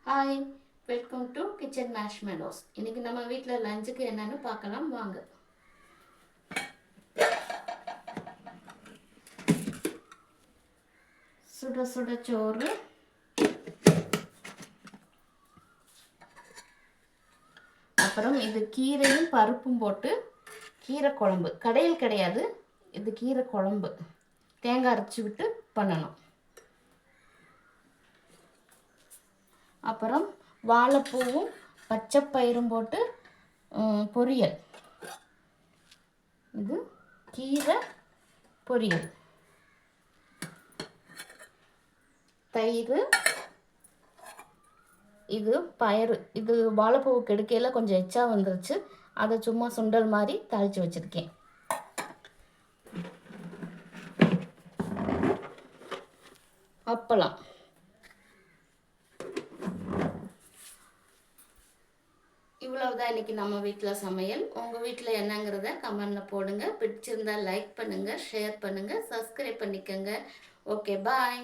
Hi, welcome to Kitchen Marshmallows. இன்றைக்கி நம்ம வீட்டில் லஞ்சுக்கு என்னென்னு பார்க்கலாம் வாங்க. சுட சுட சோறு, அப்புறம் இது கீரையும் பருப்பும் போட்டு கீரை குழம்பு. கடையில் கிடையாது, இது கீரை குழம்பு தேங்காய் அரைச்சி விட்டு பண்ணணும். அப்புறம் வாழைப்பூவும் பச்சைப்பயிரும் போட்டு பொரியல். இது கீரை பொரியல். தயிர், இது பயறு. இது வாழைப்பூவுக்கு எடுக்கையில் கொஞ்சம் எச்சா வந்துருச்சு, அதை சும்மா சுண்டல் மாதிரி தாளித்து வச்சுருக்கேன். அப்பளம். இவ்வளவுதான் இன்றைக்கி நம்ம வீட்டில் சமையல். உங்கள் வீட்டில் என்னங்கிறத கமெண்டில் போடுங்க. பிடிச்சிருந்தால் லைக் பண்ணுங்கள், ஷேர் பண்ணுங்கள், சப்ஸ்கிரைப் பண்ணிக்கோங்க. ஓகே, பாய்.